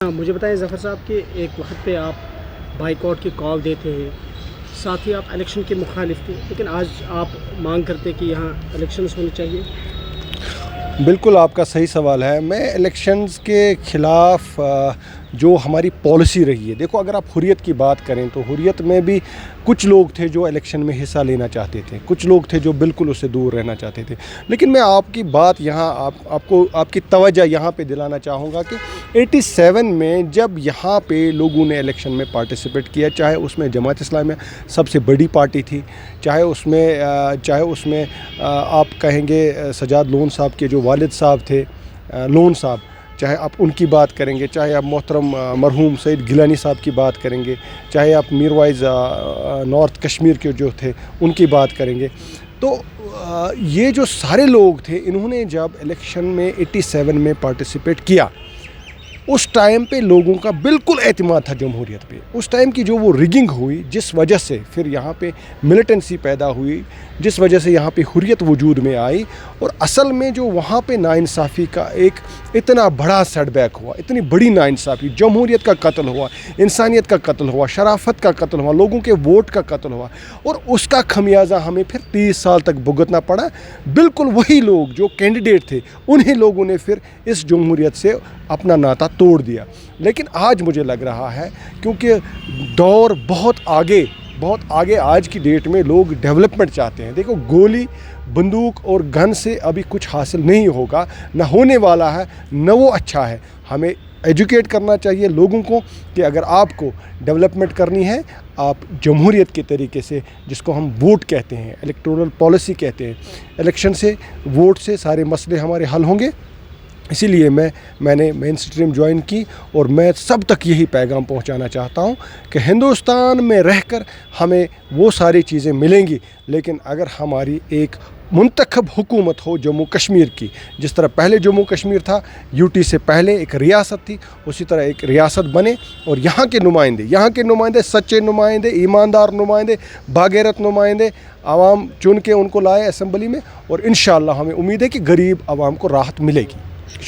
مجھے بتائیں ظفر صاحب کہ ایک وقت پہ آپ بائیکاٹ کی کال دیتے ہیں، ساتھ ہی آپ الیکشن کے مخالف تھے، لیکن آج آپ مانگ کرتے کہ یہاں الیکشنز ہونے چاہیے۔ بالکل آپ کا صحیح سوال ہے۔ میں الیکشنز کے خلاف جو ہماری پالیسی رہی ہے، دیکھو اگر آپ حریت کی بات کریں تو حریت میں بھی کچھ لوگ تھے جو الیکشن میں حصہ لینا چاہتے تھے، کچھ لوگ تھے جو بالکل اس سے دور رہنا چاہتے تھے، لیکن میں آپ کی بات یہاں آپ کی توجہ یہاں پہ دلانا چاہوں گا کہ 87 میں جب یہاں پہ لوگوں نے الیکشن میں پارٹیسپیٹ کیا، چاہے اس میں جماعت اسلامیہ سب سے بڑی پارٹی تھی، چاہے اس میں آپ کہیں گے سجاد لون صاحب کے جو والد صاحب تھے لون صاحب، چاہے آپ ان کی بات کریں گے، چاہے آپ محترم مرحوم سعید گیلانی صاحب کی بات کریں گے، چاہے آپ میر وائز نارتھ کشمیر کے جو تھے ان کی بات کریں گے، تو یہ جو سارے لوگ تھے انہوں نے جب الیکشن میں 87 میں پارٹیسپیٹ کیا، اس ٹائم پہ لوگوں کا بالکل اعتماد تھا جمہوریت پہ۔ اس ٹائم کی جو وہ ریگنگ ہوئی، جس وجہ سے پھر یہاں پہ ملیٹنسی پیدا ہوئی، جس وجہ سے یہاں پہ حریت وجود میں آئی، اور اصل میں جو وہاں پہ ناانصافی کا ایک اتنا بڑا سیٹ بیک ہوا، اتنی بڑی ناانصافی، جمہوریت کا قتل ہوا، انسانیت کا قتل ہوا، شرافت کا قتل ہوا، لوگوں کے ووٹ کا قتل ہوا، اور اس کا خمیازہ ہمیں پھر 30 سال تک بھگتنا پڑا۔ بالکل وہی لوگ جو کینڈیڈیٹ تھے انہیں لوگوں نے پھر اس جمہوریت سے اپنا ناطہ توڑ دیا۔ لیکن آج مجھے لگ رہا ہے کیونکہ دور بہت آگے آج کی ڈیٹ میں لوگ ڈیولپمنٹ چاہتے ہیں۔ دیکھو گولی بندوق اور گن سے ابھی کچھ حاصل نہیں ہوگا، نہ ہونے والا ہے، نہ وہ اچھا ہے۔ ہمیں ایجوکیٹ کرنا چاہیے لوگوں کو کہ اگر آپ کو ڈیولپمنٹ کرنی ہے، آپ جمہوریت کے طریقے سے، جس کو ہم ووٹ کہتے ہیں، الیکٹورل پالیسی کہتے ہیں، الیکشن سے ووٹ سے سارے مسئلے ہمارے حل ہوں گے۔ اسی لیے میں نے مین سٹریم جوائن کی، اور میں سب تک یہی پیغام پہنچانا چاہتا ہوں کہ ہندوستان میں رہ کر ہمیں وہ ساری چیزیں ملیں گی، لیکن اگر ہماری ایک منتخب حکومت ہو جموں کشمیر کی، جس طرح پہلے جموں کشمیر تھا، یوٹی سے پہلے ایک ریاست تھی، اسی طرح ایک ریاست بنے، اور یہاں کے نمائندے سچے نمائندے، ایماندار نمائندے، باغیرت نمائندے عوام چن کے ان کو لائے اسمبلی میں، اور انشاءاللہ ہمیں امید ہے کہ غریب عوام کو راحت ملے گی۔ شکریہ۔